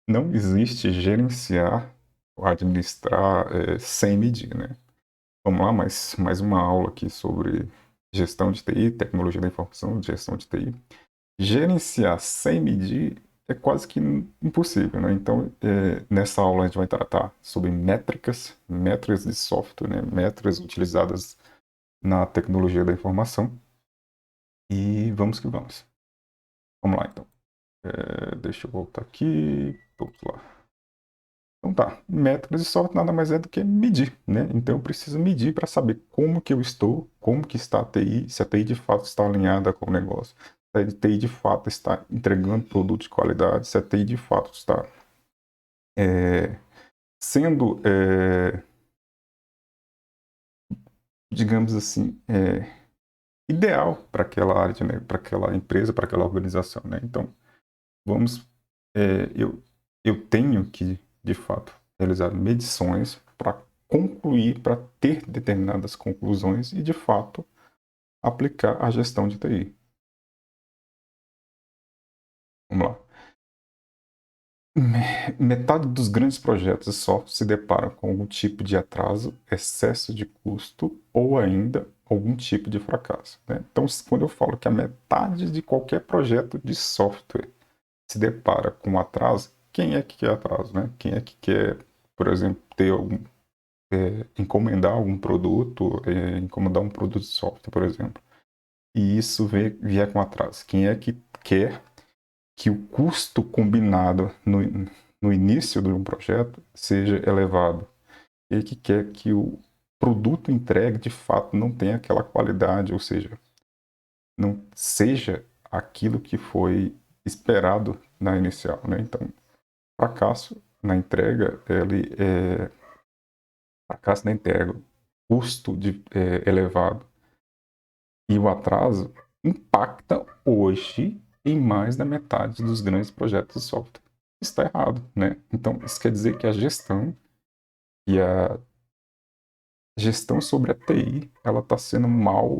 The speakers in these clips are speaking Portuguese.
não existe gerenciar ou administrar sem medir, né? Vamos lá, mais uma aula aqui sobre gestão de TI, tecnologia da informação, gestão de TI. Gerenciar sem medir é quase que impossível, né? Então, nessa aula a gente vai tratar sobre métricas de software, né? Métricas utilizadas na tecnologia da informação. E vamos que vamos. Vamos lá, então. Deixa eu voltar aqui. Vamos lá. Então tá, métricas de software nada mais é do que medir, né? Então eu preciso medir para saber como que eu estou, como que está a TI, se a TI de fato está alinhada com o negócio, se a TI de fato está entregando produto de qualidade, se a TI de fato está sendo, digamos assim, ideal para aquela área, né? Para aquela empresa, para aquela organização, né? Então, vamos, eu tenho que, de fato, realizar medições para concluir, para ter determinadas conclusões e, de fato, aplicar a gestão de TI. Vamos lá. Metade dos grandes projetos de software se deparam com algum tipo de atraso, excesso de custo ou ainda algum tipo de fracasso, né? Então, quando eu falo que a metade de qualquer projeto de software se depara com atraso, quem é que quer atraso, né? Quem é que quer, por exemplo, ter encomendar algum produto, encomendar um produto de software, por exemplo, e isso vier com atraso? Quem é que quer que o custo combinado no início de um projeto seja elevado? Ele que quer que o produto entregue de fato não tenha aquela qualidade, ou seja, não seja aquilo que foi esperado na inicial, né? Então, fracasso na entrega, fracasso na entrega, custo elevado e o atraso impacta hoje em mais da metade dos grandes projetos de software. Está errado, né? Então, isso quer dizer que a gestão e a gestão sobre a TI, ela está sendo mal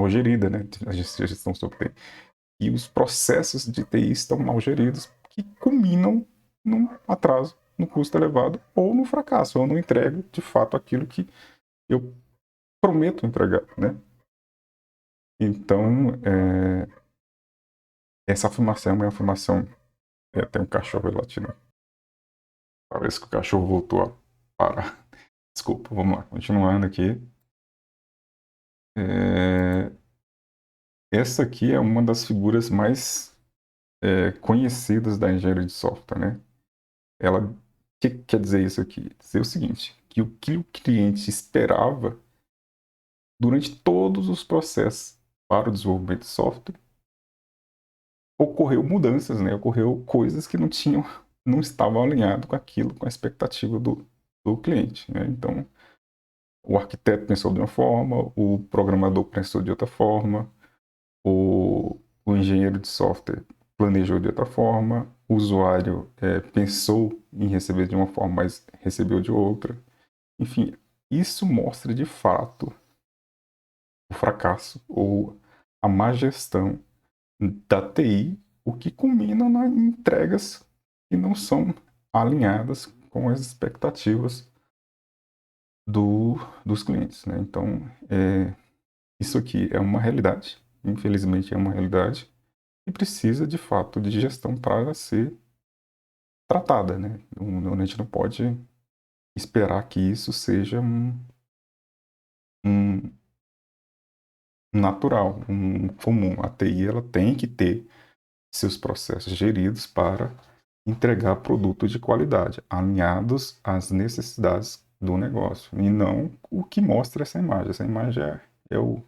gerida, né? A gestão sobre a TI. E os processos de TI estão mal geridos, que culminam num atraso, no custo elevado, ou no fracasso, ou no entrega de fato aquilo que eu prometo entregar, né? Então, essa afirmação é uma afirmação. Tem um cachorro latindo. Parece que o cachorro voltou a parar. Desculpa, vamos lá, continuando aqui. Essa aqui é uma das figuras mais conhecidas da engenharia de software, né? Ela, o que quer dizer isso aqui? Dizer o seguinte, que o cliente esperava durante todos os processos para o desenvolvimento de software, ocorreu mudanças, né? Ocorreu coisas que não estavam alinhadas com aquilo, com a expectativa do cliente, né? Então, o arquiteto pensou de uma forma, o programador pensou de outra forma, o engenheiro de software planejou de outra forma, o usuário pensou em receber de uma forma, mas recebeu de outra. Enfim, isso mostra de fato o fracasso ou a má gestão da TI, o que culmina nas entregas que não são alinhadas com as expectativas dos clientes, né? Então, isso aqui é uma realidade, infelizmente é uma realidade, e precisa de fato de gestão para ser tratada, né? A gente não pode esperar que isso seja um natural, um comum. A TI ela tem que ter seus processos geridos para entregar produtos de qualidade, alinhados às necessidades do negócio, e não o que mostra essa imagem. Essa imagem é o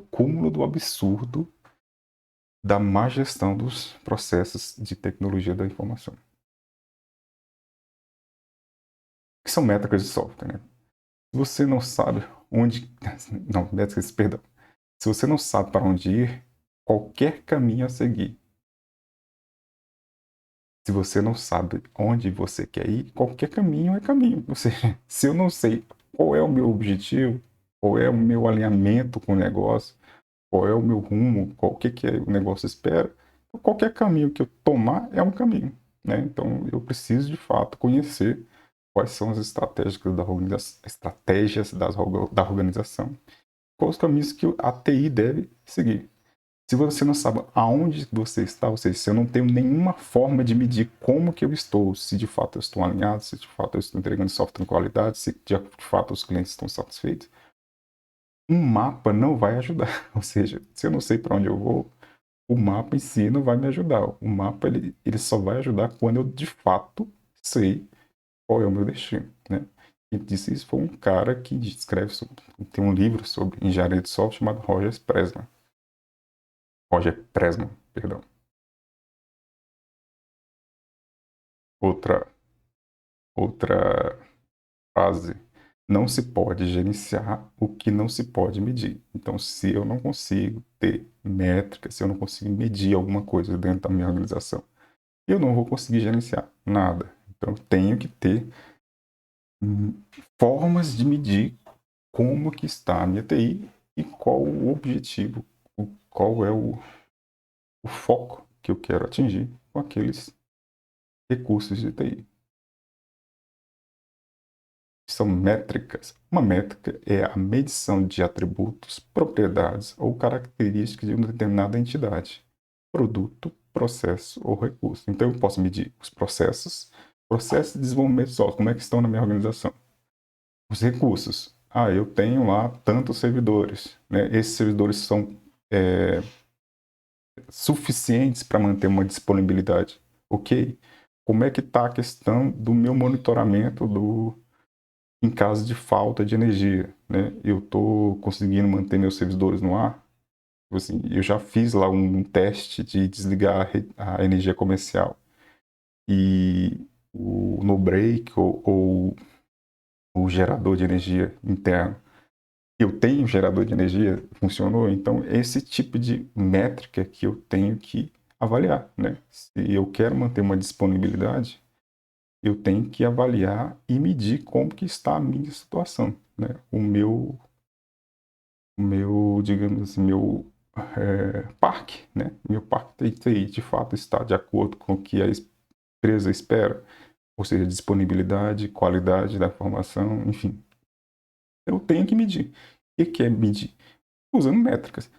cúmulo do absurdo da má gestão dos processos de tecnologia da informação. Que são métricas de software, né? Se você não sabe onde... Não, métricas, perdão. Se você não sabe para onde ir, qualquer caminho a seguir. Se você não sabe onde você quer ir, qualquer caminho é caminho. Ou seja, se eu não sei qual é o meu objetivo, qual é o meu alinhamento com o negócio, qual é o meu rumo, o que o negócio espera, qualquer caminho que eu tomar é um caminho. né? Então, eu preciso, de fato, conhecer quais são as estratégias da organização, quais os caminhos que a TI deve seguir. Se você não sabe aonde você está, ou seja, se eu não tenho nenhuma forma de medir como que eu estou, se de fato eu estou alinhado, se de fato eu estou entregando software com qualidade, se de fato os clientes estão satisfeitos, um mapa não vai ajudar. Ou seja, se eu não sei para onde eu vou, o mapa em si não vai me ajudar. O mapa ele só vai ajudar quando eu de fato sei qual é o meu destino, né? Quem disse isso foi um cara que escreve tem um livro sobre engenharia de software chamado Roger Presman, perdão. Outra outra frase: não se pode gerenciar o que não se pode medir. Então, se eu não consigo ter métricas, se eu não consigo medir alguma coisa dentro da minha organização, eu não vou conseguir gerenciar nada. Então, eu tenho que ter formas de medir como que está a minha TI e qual o objetivo, qual é o foco que eu quero atingir com aqueles recursos de TI. São métricas. Uma métrica é a medição de atributos, propriedades ou características de uma determinada entidade, produto, processo ou recurso. Então, eu posso medir os processos de desenvolvimento de software, como é que estão na minha organização. Os recursos. Eu tenho lá tantos servidores, né? Esses servidores são suficientes para manter uma disponibilidade. Ok? Como é que está a questão do meu monitoramento em caso de falta de energia, né? Eu estou conseguindo manter meus servidores no ar? Assim, eu já fiz lá um teste de desligar a energia comercial e o no break ou o gerador de energia interno. Eu tenho gerador de energia, funcionou? Então, esse tipo de métrica que eu tenho que avaliar, né? Se eu quero manter uma disponibilidade, eu tenho que avaliar e medir como que está a minha situação, né? Digamos assim, parque, né? Meu parque TI de fato está de acordo com o que a empresa espera, ou seja, disponibilidade, qualidade da informação, enfim. Eu tenho que medir. O que é medir? Usando métricas.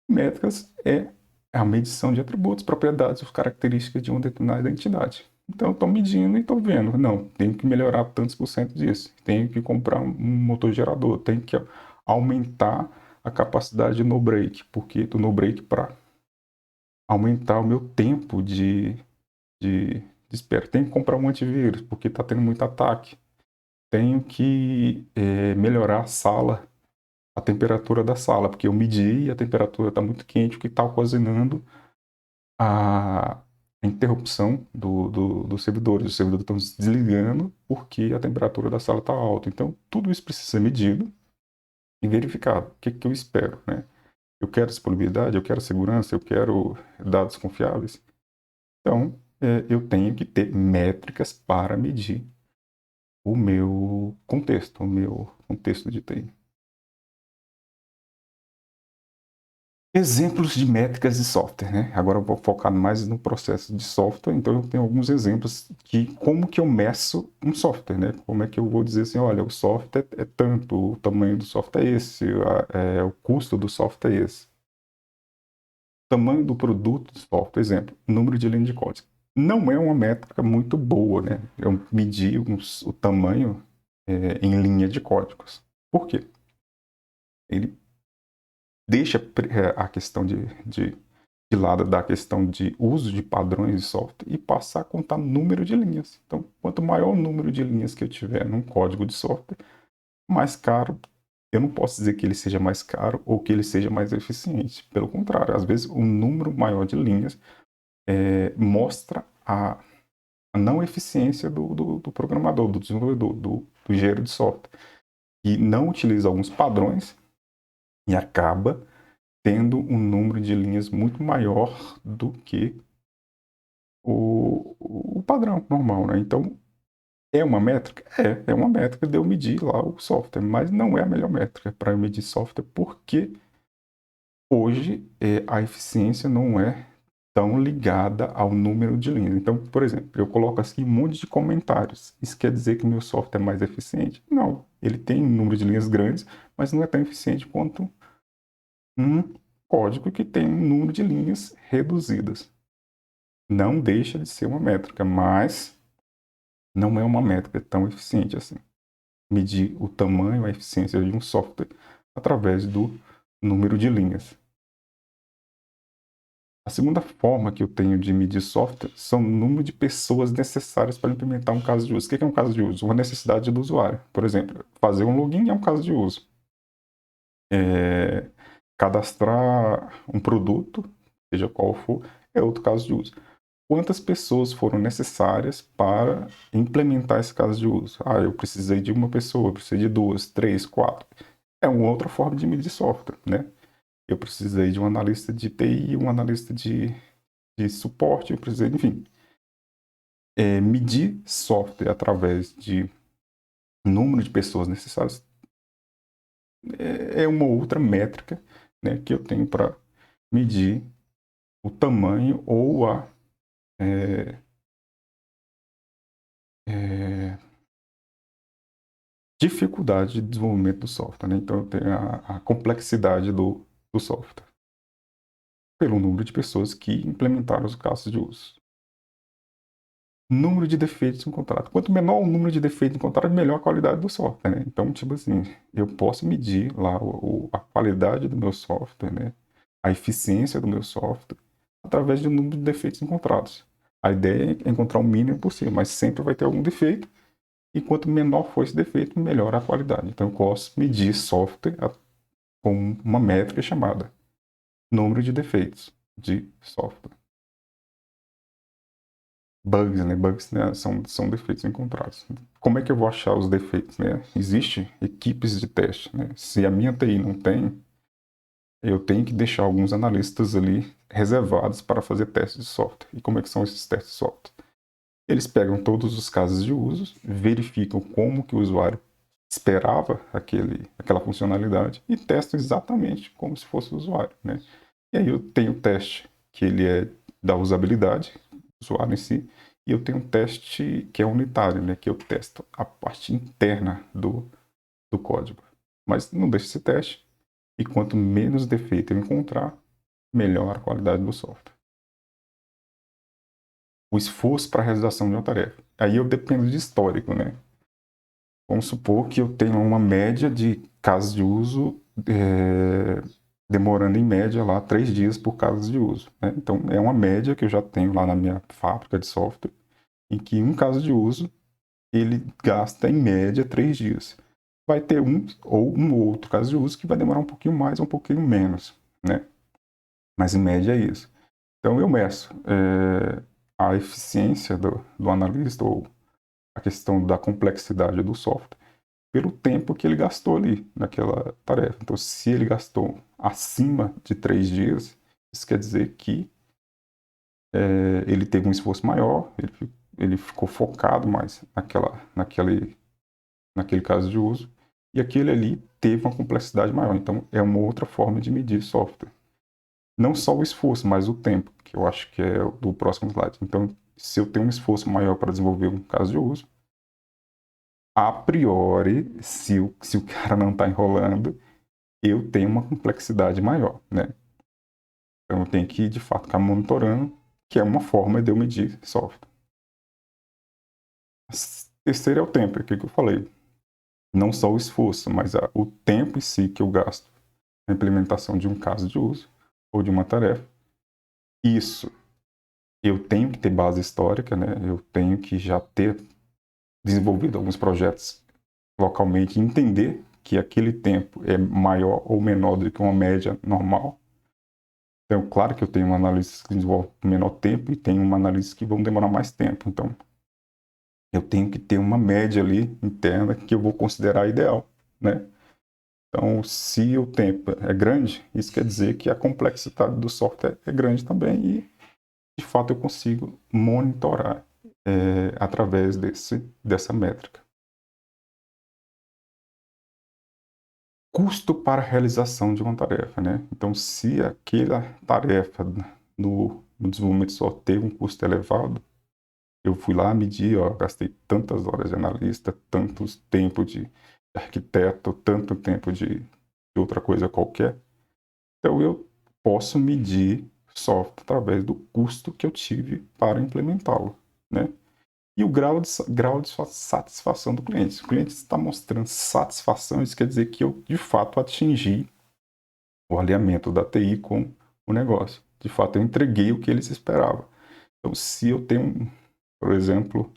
Métricas é a medição de atributos, propriedades ou características de uma determinada entidade. Então, eu estou medindo e estou vendo. Não, tenho que melhorar tantos por cento disso. Tenho que comprar um motor gerador. Tenho que aumentar a capacidade no break, porque do no break para aumentar o meu tempo de espera. Tenho que comprar um antivírus, porque está tendo muito ataque. Tenho que melhorar a sala, a temperatura da sala, porque eu medi e a temperatura está muito quente, o que está ocasionando a interrupção dos servidores. Os servidores estão se desligando porque a temperatura da sala está alta. Então, tudo isso precisa ser medido e verificado. O que eu espero, né? Eu quero disponibilidade, eu quero segurança, eu quero dados confiáveis. Então, eu tenho que ter métricas para medir o meu contexto de TI. Exemplos de métricas de software, né? Agora eu vou focar mais no processo de software, então eu tenho alguns exemplos de como que eu meço um software, né? Como é que eu vou dizer assim, olha, o software é tanto, o tamanho do software é esse, o custo do software é esse. Tamanho do produto do software, exemplo, número de linhas de código. Não é uma métrica muito boa, né? Eu medir o tamanho em linha de códigos. Por quê? Ele deixa a questão de lado da questão de uso de padrões de software e passar a contar número de linhas. Então, quanto maior o número de linhas que eu tiver num código de software, mais caro. Eu não posso dizer que ele seja mais caro ou que ele seja mais eficiente. Pelo contrário, às vezes um número maior de linhas mostra a não eficiência do programador, do desenvolvedor, do engenheiro de software, e não utiliza alguns padrões e acaba tendo um número de linhas muito maior do que o padrão normal, né? Então, é uma métrica? É uma métrica de eu medir lá o software, mas não é a melhor métrica para eu medir software, porque hoje a eficiência não é tão ligada ao número de linhas. Então, por exemplo, eu coloco assim um monte de comentários. Isso quer dizer que o meu software é mais eficiente? Não. Ele tem um número de linhas grandes, mas não é tão eficiente quanto um código que tem um número de linhas reduzidas. Não deixa de ser uma métrica, mas não é uma métrica tão eficiente assim. Medir o tamanho, a eficiência de um software através do número de linhas. A segunda forma que eu tenho de medir software são o número de pessoas necessárias para implementar um caso de uso. O que é um caso de uso? Uma necessidade do usuário. Por exemplo, fazer um login é um caso de uso. Cadastrar um produto, seja qual for, é outro caso de uso. Quantas pessoas foram necessárias para implementar esse caso de uso? Eu precisei de uma pessoa, eu precisei de duas, três, quatro. É uma outra forma de medir software, né? Eu precisei de um analista de TI, um analista de suporte, eu precisei, enfim. Medir software através de número de pessoas necessárias é uma outra métrica, né, que eu tenho para medir o tamanho ou a dificuldade de desenvolvimento do software. Né? Então, eu tenho a complexidade do software pelo número de pessoas que implementaram os casos de uso. Número de defeitos encontrados. Quanto menor o número de defeitos encontrados, melhor a qualidade do software. Né? Então, tipo assim, eu posso medir lá a qualidade do meu software, né? A eficiência do meu software, através do número de defeitos encontrados. A ideia é encontrar o mínimo possível, mas sempre vai ter algum defeito, e quanto menor for esse defeito, melhor a qualidade. Então, eu posso medir software com uma métrica chamada número de defeitos de software. Bugs, né? Bugs, né? São defeitos encontrados. Como é que eu vou achar os defeitos, né? Existem equipes de teste, né? Se a minha TI não tem, eu tenho que deixar alguns analistas ali reservados para fazer testes de software. E como é que são esses testes de software? Eles pegam todos os casos de uso, verificam como que o usuário esperava aquela funcionalidade e testam exatamente como se fosse o usuário, né? E aí eu tenho o teste que ele é da usabilidade, do usuário em si, e eu tenho um teste que é unitário, né? Que eu testo a parte interna do código. Mas não deixa esse teste, e quanto menos defeito eu encontrar, melhor a qualidade do software. O esforço para a realização de uma tarefa. Aí eu dependo de histórico, né? Vamos supor que eu tenho uma média de casos de uso demorando em média lá 3 dias por caso de uso. Né? Então é uma média que eu já tenho lá na minha fábrica de software, em que um caso de uso ele gasta em média 3 dias. Vai ter um ou um outro caso de uso que vai demorar um pouquinho mais ou um pouquinho menos, né? Mas em média é isso. Então eu meço a eficiência do analista ou a questão da complexidade do software pelo tempo que ele gastou ali naquela tarefa. Então, se ele gastou acima de 3 dias, isso quer dizer que ele teve um esforço maior, ele ficou focado mais naquele caso de uso, e aquele ali teve uma complexidade maior. Então, é uma outra forma de medir software. Não só o esforço, mas o tempo, que eu acho que é o do próximo slide. Então, se eu tenho um esforço maior para desenvolver um caso de uso, a priori, se o cara não está enrolando, eu tenho uma complexidade maior, né? Então eu tenho que, de fato, ficar monitorando, que é uma forma de eu medir software. A terceira é o tempo, é aquilo que eu falei. Não só o esforço, mas o tempo em si que eu gasto na implementação de um caso de uso ou de uma tarefa. Isso eu tenho que ter base histórica, né? Eu tenho que já ter desenvolvido alguns projetos localmente, entender que aquele tempo é maior ou menor do que uma média normal. Então, claro que eu tenho um analista que desenvolve em menor tempo e tenho uma analista que vão demorar mais tempo. Então, eu tenho que ter uma média ali interna que eu vou considerar ideal, né? Então, se o tempo é grande, isso quer dizer que a complexidade do software é grande também e, de fato, eu consigo monitorar através dessa métrica. Custo para a realização de uma tarefa, né? Então, se aquela tarefa no o desenvolvimento de software teve um custo elevado, eu fui lá medir, ó, gastei tantas horas de analista, tantos tempo de arquiteto, tanto tempo de outra coisa qualquer. Então eu posso medir software através do custo que eu tive para implementá-lo, né? E o grau de satisfação do cliente. Se o cliente está mostrando satisfação, isso quer dizer que eu, de fato, atingi o alinhamento da TI com o negócio. De fato, eu entreguei o que eles esperavam. Então, se eu tenho, por exemplo,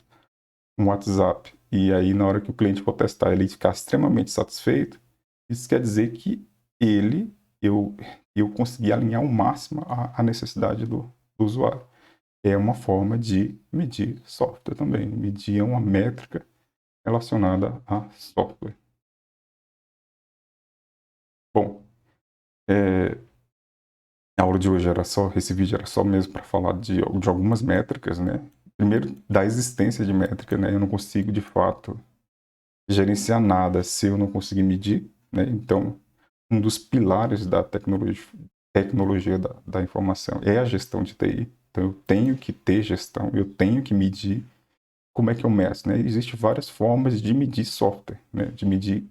um WhatsApp, e aí na hora que o cliente for testar, ele ficar extremamente satisfeito, isso quer dizer que ele, eu consegui alinhar ao máximo a necessidade do usuário. É uma forma de medir software também, medir uma métrica relacionada a software. Bom, a aula de hoje era só, esse vídeo era só mesmo para falar de algumas métricas, né? Primeiro, da existência de métrica, né? Eu não consigo, de fato, gerenciar nada se eu não conseguir medir, né? Então, um dos pilares da tecnologia da informação é a gestão de TI. Então, eu tenho que ter gestão, eu tenho que medir. Como é que eu meço, né? Existem várias formas de medir software, né? De medir,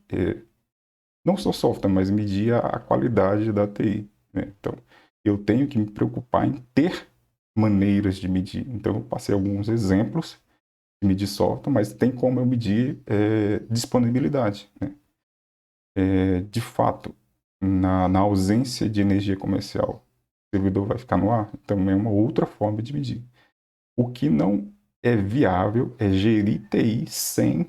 não só software, mas medir a qualidade da TI, né? Então, eu tenho que me preocupar em ter maneiras de medir. Então, eu passei alguns exemplos de medir software, mas tem como eu medir disponibilidade, né? De fato, na ausência de energia comercial, o servidor vai ficar no ar? Então, é uma outra forma de medir. O que não é viável é gerir TI sem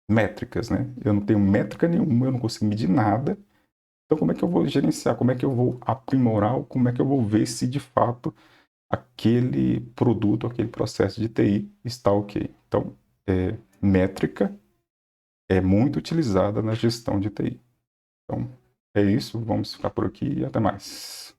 métricas, né? Eu não tenho métrica nenhuma, eu não consigo medir nada. Então, como é que eu vou gerenciar? Como é que eu vou aprimorar? Como é que eu vou ver se de fato aquele produto, aquele processo de TI está ok? Então, métrica é muito utilizada na gestão de TI. Então, é isso. Vamos ficar por aqui e até mais.